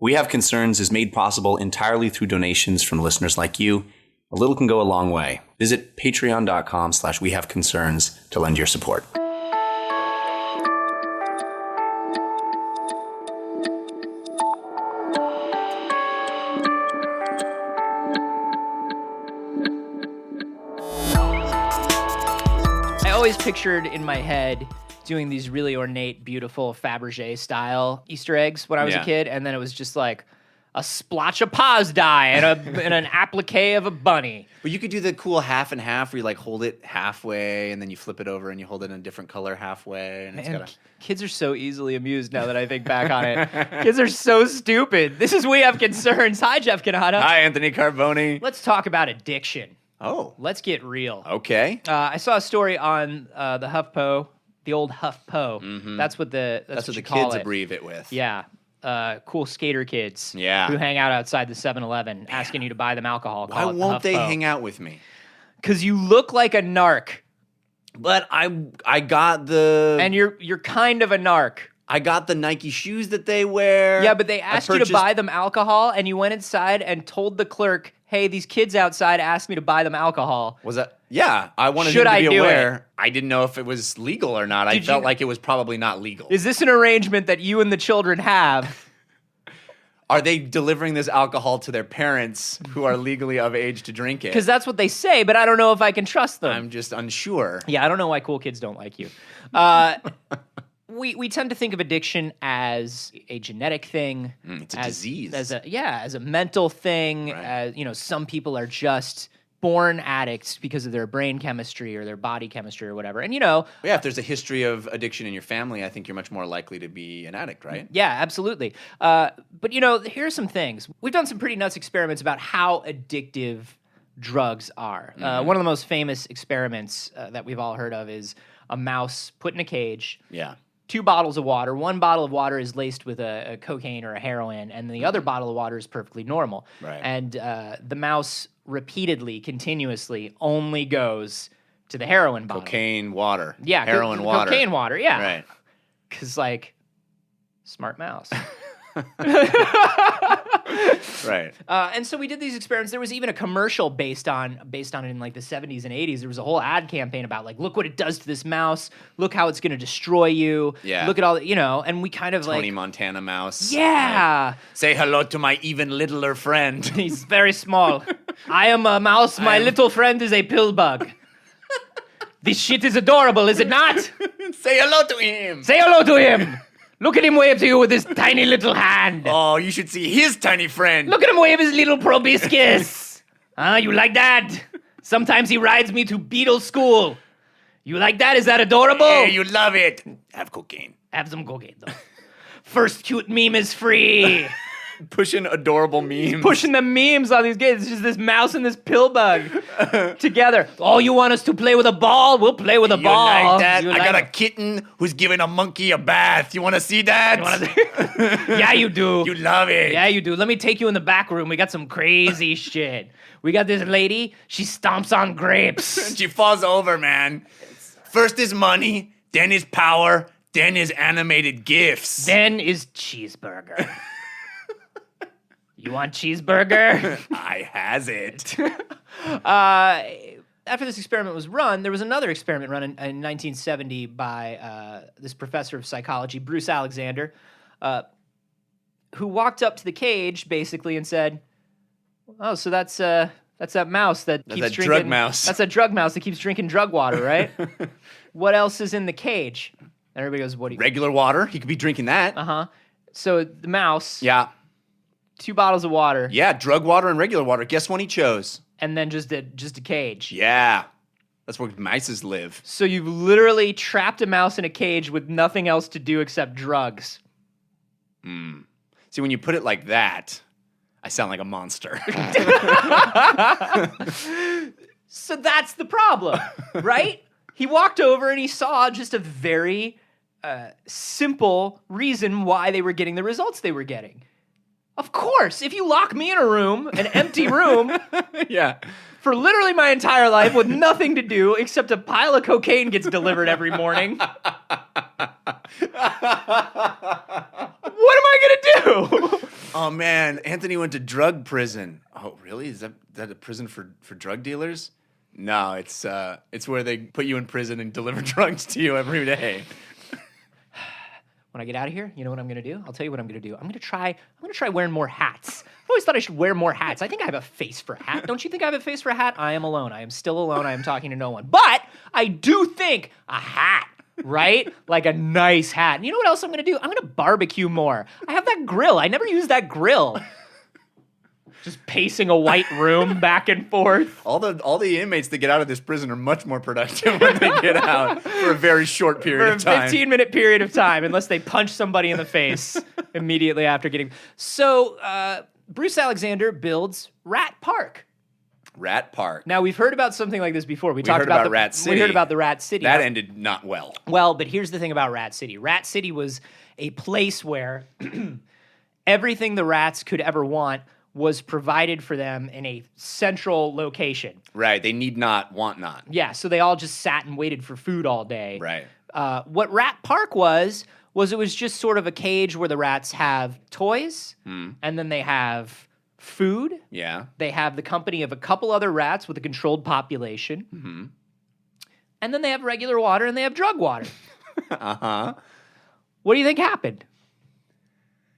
We Have Concerns is made possible entirely through donations from listeners like you. A little can go a long way. Visit patreon.com/wehaveconcerns to lend your support. I always pictured in my head doing these really ornate, beautiful Fabergé-style Easter eggs when I was a kid, and then it was just like a splotch of Paz dye and an applique of a bunny. But you could do the cool half and half where you like hold it halfway and then you flip it over and you hold it in a different color halfway. And kids are so easily amused now that I think back on it. Kids are so stupid. This is We Have Concerns. Hi, Jeff Canada. Hi, Anthony Carboni. Let's talk about addiction. Oh. Let's get real. Okay. I saw a story on the HuffPo, the old HuffPo. Mm-hmm. That's what the kids abbreviate it with. Yeah. Cool skater kids who hang out outside the 7-Eleven asking you to buy them alcohol. Why won't they hang out with me? Because you look like a narc. But I got the... And you're kind of a narc. I got the Nike shoes that they wear. Yeah, but they asked you to buy them alcohol, and you went inside and told the clerk, hey, these kids outside asked me to buy them alcohol. Was that... Yeah, I wanted him to be aware. I didn't know if it was legal or not. I felt like it was probably not legal. Is this an arrangement that you and the children have? Are they delivering this alcohol to their parents who are legally of age to drink it? Because that's what they say, but I don't know if I can trust them. I'm just unsure. Yeah, I don't know why cool kids don't like you. We tend to think of addiction as a genetic thing. It's a disease. As a mental thing. Right. Some people are just born addicts because of their brain chemistry or their body chemistry or whatever. And if there's a history of addiction in your family, I think you're much more likely to be an addict, right? Yeah, absolutely. But here's some things. We've done some pretty nuts experiments about how addictive drugs are. One of the most famous experiments that we've all heard of is a mouse put in a cage. Yeah. 2 bottles of water. 1 bottle of water is laced with a cocaine or a heroin, and the other bottle of water is perfectly normal. Right. And the mouse repeatedly, continuously only goes to the heroin bottle. Cocaine water. Yeah. Heroin water. Cocaine water, yeah. Right. Because, smart mouse. Right. And so we did these experiments. There was even a commercial based on it in the 70s and 80s. There was a whole ad campaign about look what it does to this mouse. Look how it's going to destroy you. Yeah. Look at all, and we kind of Tony Montana mouse. Yeah. Say hello to my even littler friend. He's very small. I am a mouse. My little friend is a pill bug. This shit is adorable, is it not? Say hello to him. Say hello to him. Look at him wave to you with his tiny little hand. Oh, you should see his tiny friend. Look at him wave his little proboscis. You like that? Sometimes he rides me to Beetle school. You like that? Is that adorable? Yeah, you love it. Have cocaine. Have some cocaine, though. First cute meme is free. Pushing adorable memes. Pushing the memes on these kids. It's just this mouse and this pill bug together. Oh, you want us to play with a ball? We'll play with a ball. Like that? I got a kitten who's giving a monkey a bath. You want to see that? Yeah, you do. You love it. Yeah, you do. Let me take you in the back room. We got some crazy shit. We got this lady. She stomps on grapes. She falls over, man. First is money, then is power, then is animated GIFs. Then is cheeseburger. You want cheeseburger? I has it. After this experiment was run, there was another experiment run in 1970 by this professor of psychology, Bruce Alexander, who walked up to the cage basically and said, "Oh, so that's that mouse that keeps drinking drug mouse. That's a drug mouse that keeps drinking drug water, right? What else is in the cage?" And everybody goes, "What do you?" Regular water. He could be drinking that. So the mouse. Yeah. 2 bottles of water. Yeah, drug water and regular water. Guess one he chose. And then just a cage. Yeah. That's where mices live. So you've literally trapped a mouse in a cage with nothing else to do except drugs. See, when you put it like that, I sound like a monster. So that's the problem, right? He walked over and he saw just a very simple reason why they were getting the results they were getting. Of course, if you lock me in a room, an empty room, yeah, for literally my entire life with nothing to do except a pile of cocaine gets delivered every morning. What am I going to do? Oh man, Anthony went to drug prison. Oh really? Is that a prison for drug dealers? No, it's where they put you in prison and deliver drugs to you every day. When I get out of here, you know what I'm going to do? I'll tell you what I'm going to do. I'm going to try wearing more hats. I've always thought I should wear more hats. I think I have a face for a hat. Don't you think I have a face for a hat? I am alone. I am still alone. I am talking to no one. But I do think a hat, right? Like a nice hat. And you know what else I'm going to do? I'm going to barbecue more. I have that grill. I never use that grill. Just pacing a white room back and forth. All the inmates that get out of this prison are much more productive when they get out for a very short period of time. For a 15-minute period of time, unless they punch somebody in the face immediately after getting... So, Bruce Alexander builds Rat Park. Rat Park. Now, we've heard about something like this before. We heard about Rat City. We heard about the Rat City. That ended not well. Well, but here's the thing about Rat City. Rat City was a place where everything the rats could ever want was provided for them in a central location. Right. They need not, want not. Yeah, so they all just sat and waited for food all day. Right. What Rat Park was it was just sort of a cage where the rats have toys, and then they have food. Yeah. They have the company of a couple other rats with a controlled population. Mm-hmm. And then they have regular water and they have drug water. Uh-huh. What do you think happened?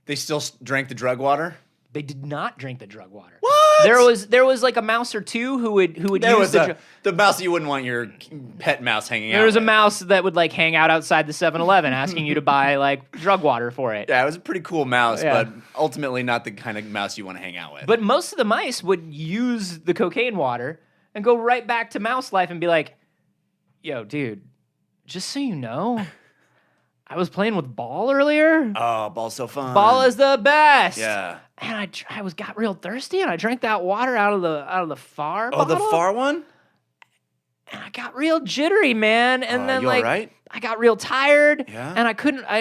They still drank the drug water? They did not drink the drug water. What? There was like a mouse or two who would use the mouse you wouldn't want your pet mouse hanging out. There was a with. mouse that would like hang out outside the 7-Eleven asking you to buy like drug water for it. Yeah, it was a pretty cool mouse, Yeah. but ultimately not the kind of mouse you want to hang out with. But most of the mice would use the cocaine water and go right back to mouse life and be like, "Yo, dude, just so you know, I was playing with Ball earlier. Oh, Ball's so fun. Ball is the best." Yeah. And I got real thirsty, and I drank that water out of the far Oh, the bottle, far one? and I got real jittery, man. And then you like all right? I got real tired, Yeah? and I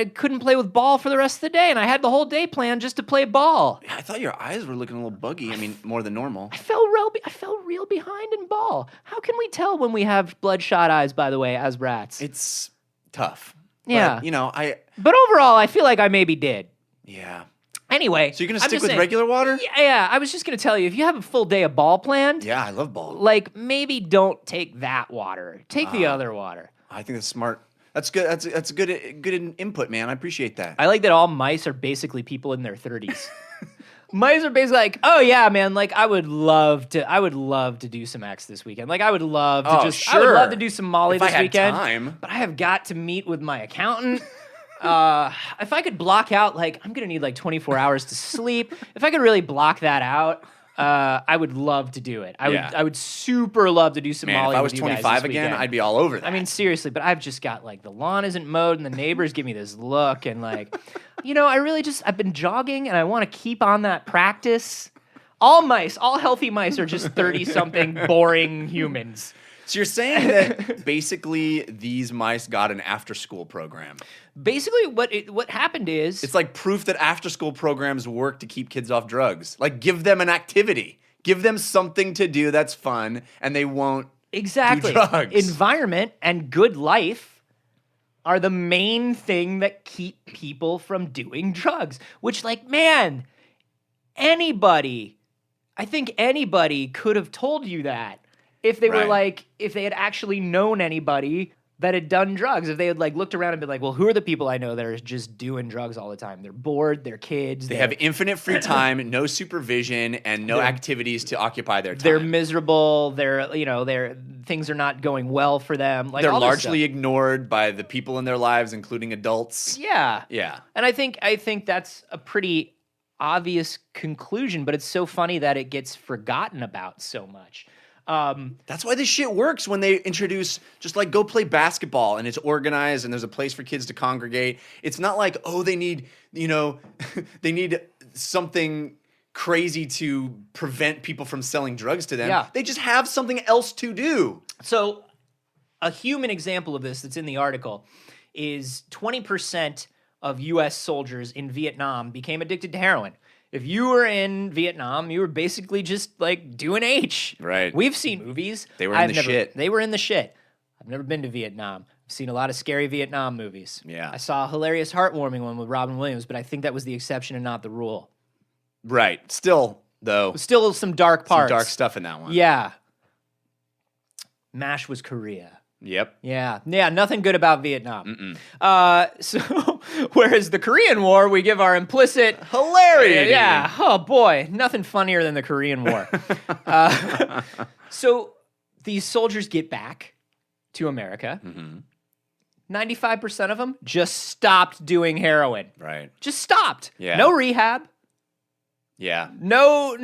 couldn't play with Ball for the rest of the day, and I had the whole day planned just to play Ball. Yeah, I thought your eyes were looking a little buggy. I mean, more than normal. I fell real behind in Ball. How can we tell when we have bloodshot eyes? By the way, as rats, It's tough. Yeah. But, you know, but overall, I feel like I maybe did. yeah. Anyway, So you're going to I'm stick just with saying- regular water? Yeah, I was just gonna tell you, if you have a full day of Ball planned, Yeah, I love Ball. like maybe don't take that water. Take the other water. I think that's smart. That's good. That's a good input, man. I appreciate that. I like that all mice are basically people in their 30s. Mice are basically like, oh yeah, man, like I would love to do some X this weekend. Like I would love to I would sure. love to do some Molly If I this had weekend. time. But I have got to meet with my accountant. If I could block out, like, I'm going to need like 24 hours to sleep. If I could really block that out, I would love to do it. I would super love to do some Man, Molly if I was with you guys 25 this again, weekend. I'd be all over that. I mean, seriously, but I've just got like the lawn isn't mowed and the neighbors give me this look and like, I've been jogging and I want to keep on that practice. All healthy mice are just 30-something boring humans. So you're saying that basically these mice got an after-school program. Basically, what happened is It's like proof that after-school programs work to keep kids off drugs. Like, give them an activity. Give them something to do that's fun, and they won't exactly do drugs. Environment and good life are the main thing that keep people from doing drugs. Which, like, man, I think anybody could have told you that. If they were Right. like, if they had actually known anybody that had done drugs, if they had like looked around and been like, well, who are the people I know that are just doing drugs all the time? They're bored, they're kids, They have infinite free time, no supervision, and no activities to occupy their time. they're miserable, their things are not going well for them. Like They're all this largely stuff. ignored by the people in their lives, including adults. Yeah. Yeah. And I think that's a pretty obvious conclusion, but it's so funny that it gets forgotten about so much. That's why this shit works when they introduce just like go play basketball and it's organized and there's a place for kids to congregate. It's not like, oh, they need, they need something crazy to prevent people from selling drugs to them. Yeah. They just have something else to do. So a human example of this that's in the article is 20% of U.S. soldiers in Vietnam became addicted to heroin. If you were in Vietnam, you were basically just like doing H. Right. We've seen movies. They were in the shit. They were in the shit. I've never been to Vietnam. I've seen a lot of scary Vietnam movies. Yeah. I saw a hilarious, heartwarming one with Robin Williams, but I think that was the exception and not the rule. Right. Still, though, Still some dark parts. some dark stuff in that one. Yeah. MASH was Korea. Yep. Yeah, nothing good about Vietnam. So, whereas the Korean War, we give our implicit Hilarity. Yeah, oh boy, nothing funnier than the Korean War. So these soldiers get back to America. 95% of them just stopped doing heroin. Right. Just stopped. Yeah. No rehab. Yeah. No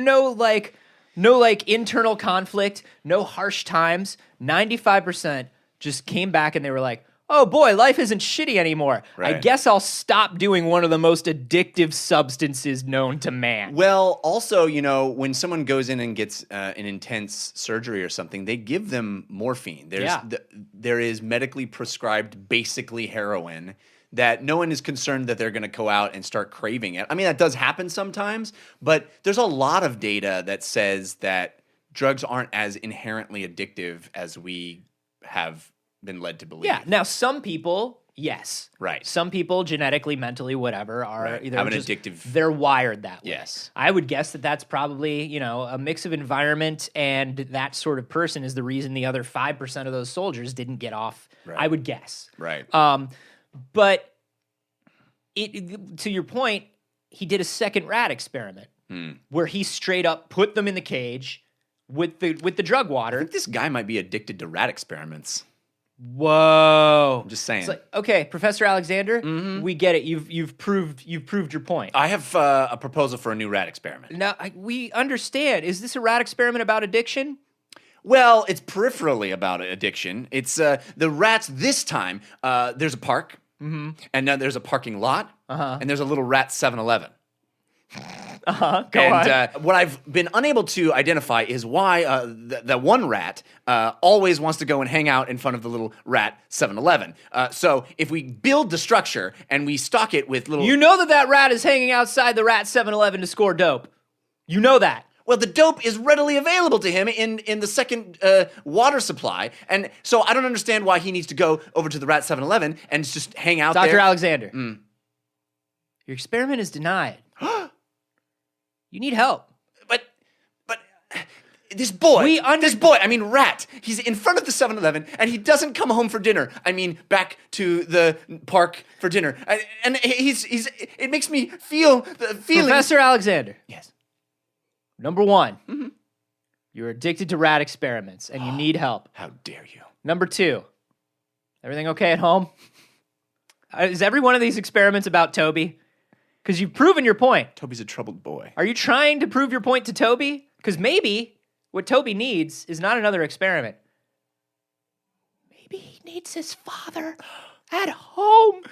internal conflict. No harsh times. 95% just came back and they were like, oh boy, life isn't shitty anymore. I Right. guess I'll stop doing one of the most addictive substances known to man. Well, also, when someone goes in and gets an intense surgery or something, they give them morphine. There is medically prescribed, basically heroin that no one is concerned that they're going to go out and start craving it. I mean, that does happen sometimes, but there's a lot of data that says that drugs aren't as inherently addictive as we have been led to believe. Yeah. Now, some people, yes. Right. Some people, genetically, mentally, whatever, are Right. either Have an just, addictive- they're wired that way. Yes. I would guess that that's probably, a mix of environment and that sort of person is the reason the other 5% of those soldiers didn't get off. Right. I would guess. Right. But to your point, he did a second rat experiment where he straight up put them in the cage with the drug I water. think this guy might be addicted to rat experiments. Whoa! I'm just saying. It's like, okay, Professor Alexander, we get it. You've proved your point. I have a proposal for a new rat experiment. Now we understand. Is this a rat experiment about addiction? Well, it's peripherally about addiction. It's the rats this time. There's a park, and then there's a parking lot, and there's a little rat 7-Eleven. Go on. What I've been unable to identify is why the one rat always wants to go and hang out in front of the little rat 7-Eleven. So if we build the structure and we stock it with little... You know that rat is hanging outside the rat 7-Eleven to score dope. You know that. Well, the dope is readily available to him in the second water supply. And so I don't understand why he needs to go over to the rat 7-Eleven and just hang out there. Dr. Alexander, your experiment is denied. You need help. But this boy, I mean rat, he's in front of the 7-Eleven and he doesn't come home for dinner. I mean, back to the park for dinner. And it makes me feel the feeling. Professor Alexander. Yes. Number one, you're addicted to rat experiments and you need help. How dare you? Number two, everything okay at home? Is every one of these experiments about Toby? Because you've proven your point. Toby's a troubled boy. Are you trying to prove your point to Toby? Because maybe what Toby needs is not another experiment. Maybe he needs his father at home.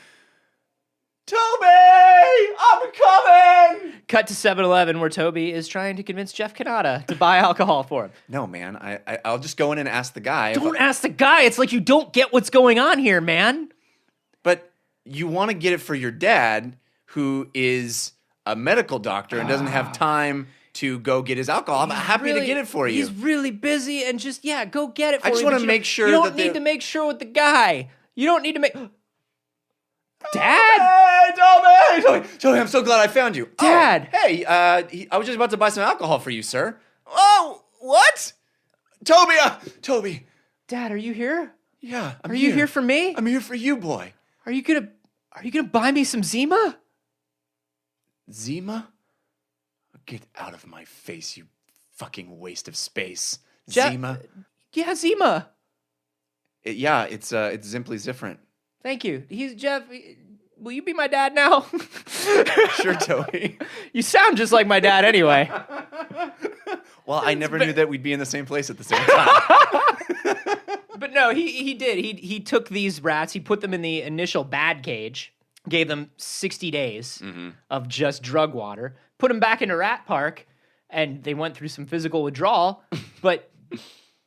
Toby, I'm coming! Cut to 7-Eleven where Toby is trying to convince Jeff Kanata to buy alcohol for him. No, man, I'll just go in and ask the guy. Don't ask the guy. It's like you don't get what's going on here, man. But you want to get it for your dad, who is a medical doctor and doesn't have time to go get his alcohol. I'm happy to get it for you. He's really busy and just, go get it for I me. just want but to make sure you don't that need to make sure with the guy. You don't need to make... Dad? Hey, Toby, I'm so glad I found you. Dad. Oh, hey, I was just about to buy some alcohol for you, sir. Oh, what? Toby. Dad, are you here? Yeah, Are you here for me? I'm here for you, boy. Are you gonna buy me some Zima? Zima? Get out of my face, you fucking waste of space. Jeff- Zima? Yeah, Zima. It's simply different. Thank you. He's Jeff. Will you be my dad now? Sure, Toby. You sound just like my dad anyway. Well, I never knew that we'd be in the same place at the same time. But no, he did. He took these rats, he put them in the initial bad cage, gave them 60 days of just drug water, put them back into Rat Park, and they went through some physical withdrawal, but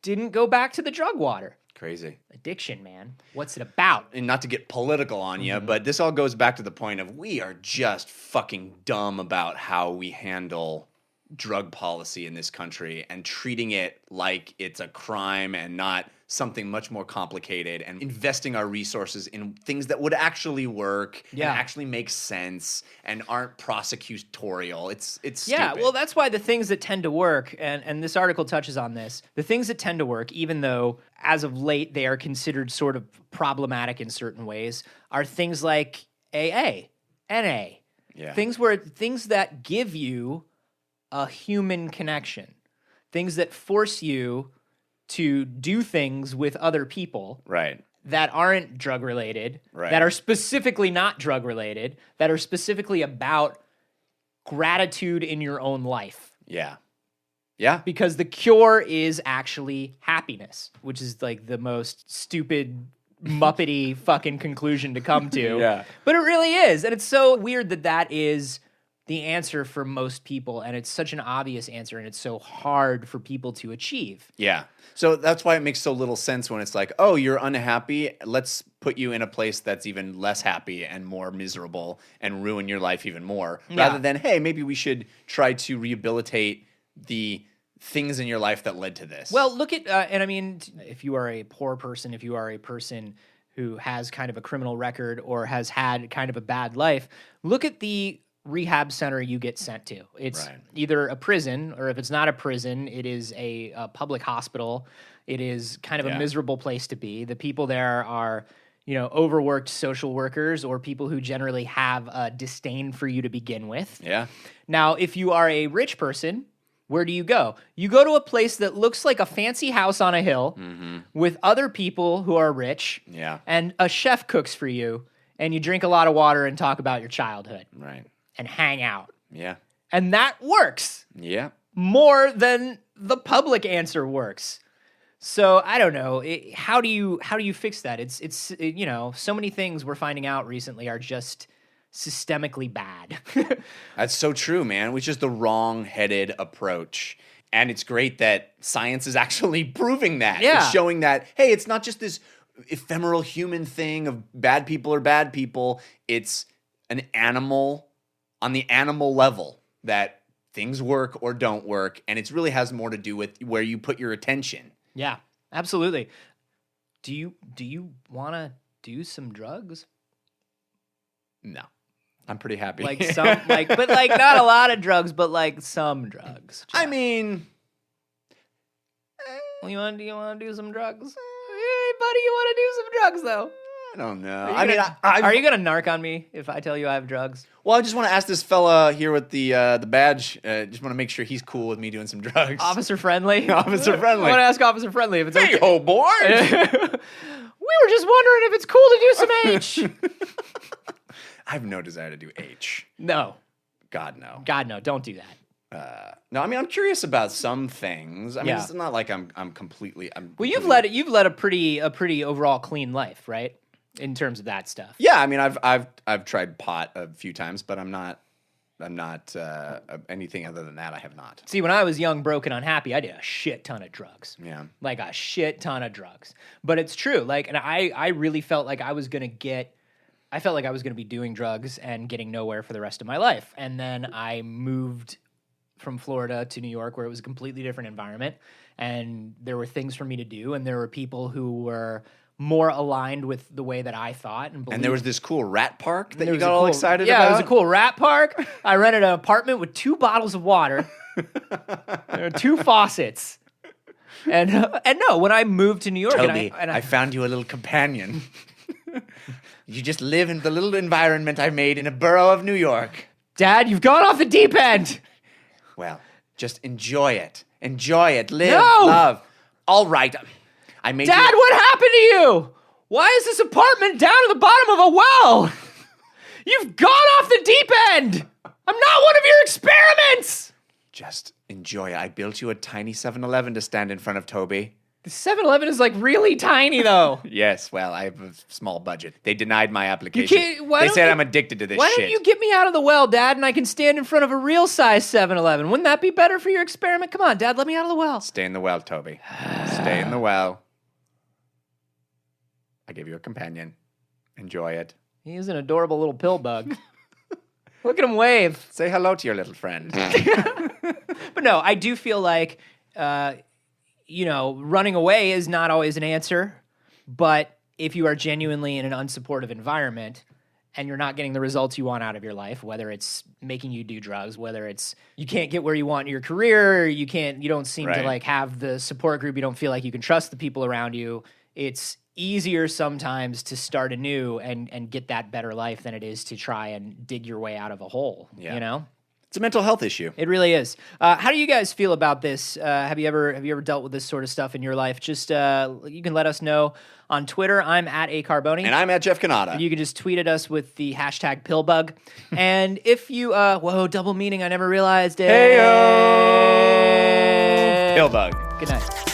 didn't go back to the drug water. Crazy. Addiction, man. What's it about? And not to get political on you, but this all goes back to the point of we are just fucking dumb about how we handle drug policy in this country and treating it like it's a crime and not something much more complicated, and investing our resources in things that would actually work and actually make sense and aren't prosecutorial. It's Yeah, stupid. well, that's why the things that tend to work, and this article touches on this, the things that tend to work, even though as of late they are considered sort of problematic in certain ways, are things like AA, NA, things that give you a human connection, things that force you to do things with other people Right. that aren't drug related, Right. that are specifically not drug related, that are specifically about gratitude in your own life. Yeah. Yeah. Because the cure is actually happiness, which is like the most stupid, muppety fucking conclusion to come to. Yeah. But it really is. And it's so weird that that is the answer for most people. And it's such an obvious answer. And it's so hard for people to achieve. Yeah. So that's why it makes so little sense when it's like, oh, you're unhappy. Let's put you in a place that's even less happy and more miserable and ruin your life even more. Rather than, hey, maybe we should try to rehabilitate the things in your life that led to this. Well, look at, and I mean, if you are a poor person, if you are a person who has kind of a criminal record or has had kind of a bad life, look at the rehab center you get sent to. It's either a prison, or if it's not a prison, it is a public hospital. It is kind of a miserable place to be. The people there are, you know, overworked social workers or people who generally have a disdain for you to begin with. Yeah. Now, if you are a rich person, where do you go? You go to a place that looks like a fancy house on a hill with other people who are rich. Yeah. And a chef cooks for you, and you drink a lot of water and talk about your childhood. Right. And hang out. Yeah. And that works Yeah. more than the public answer works. So I don't know. How do you fix that? It's you know, so many things we're finding out recently are just systemically bad. That's so true, man. Which is the wrong-headed approach. And it's great that science is actually proving that. Yeah. It's showing that, hey, it's not just this ephemeral human thing of bad people are bad people. It's an animal on the animal level that things work or don't work. And it really has more to do with where you put your attention. Yeah, absolutely. Do you want to do some drugs? No. I'm pretty happy. Like some, but not a lot of drugs, but like some drugs. I mean, you want to do some drugs? Hey, buddy, you want to do some drugs though? I don't know. Are you gonna narc on me if I tell you I have drugs? Well, I just want to ask this fella here with the badge. Just want to make sure he's cool with me doing some drugs. Officer friendly. Officer friendly. I want to ask Officer Friendly if it's Hey, okay. ho, boy. We were just wondering if it's cool to do some H. I have no desire to do H. No. God, no. God, no. Don't do that. No, I mean, I'm curious about some things. I mean, Yeah. it's not like I'm completely. Well, you've led a pretty overall clean life, right? In terms of that stuff. Yeah, I mean, I've tried pot a few times, but I'm not anything other than that. I have not. See, when I was young, broke, and unhappy, I did a shit ton of drugs. Yeah. Like a shit ton of drugs. But it's true. Like, and I really felt like I felt like I was going to be doing drugs and getting nowhere for the rest of my life. And then I moved from Florida to New York, where it was a completely different environment. And there were things for me to do. And there were people who were more aligned with the way that I thought. And there was this cool rat park that there you was got a all cool- excited yeah, about. it was a cool rat park. I rented an apartment with 2 bottles of water, 2 faucets. And no, when I moved to New York, Toby, and I found you a little companion. You just live in the little environment I made in a borough of New York. Dad, you've gone off the deep end. Well, just enjoy it. Enjoy it. Live, No! love. All right. I made Dad, you... what happened to you? Why is this apartment down at the bottom of a well? You've gone off the deep end. I'm not one of your experiments. Just enjoy it. I built you a tiny 7-Eleven to stand in front of, Toby. The 7-Eleven is like really tiny though. Yes, well, I have a small budget. They denied my application. Why They don't said you- I'm addicted to this Why shit. don't you get me out of the well, Dad, and I can stand in front of a real size 7-Eleven? Wouldn't that be better for your experiment? Come on, Dad, let me out of the well. Stay in the well, Toby. Stay in the well. I give you a companion. Enjoy it. He is an adorable little pill bug. Look at him wave. Say hello to your little friend. But no, I do feel like, running away is not always an answer. But if you are genuinely in an unsupportive environment and you're not getting the results you want out of your life, whether it's making you do drugs, whether it's you can't get where you want in your career, you don't seem to like have the support group, you don't feel like you can trust the people around you, it's easier sometimes to start anew and get that better life than it is to try and dig your way out of a hole, you know? It's a mental health issue. It really is. How do you guys feel about this? Have you ever dealt with this sort of stuff in your life? Just you can let us know on Twitter. I'm at @acarboni. And I'm at Jeff Canada. You can just tweet at us with the hashtag #pillbug. And if you whoa, double meaning, I never realized it. Heyo! Pillbug. Good night.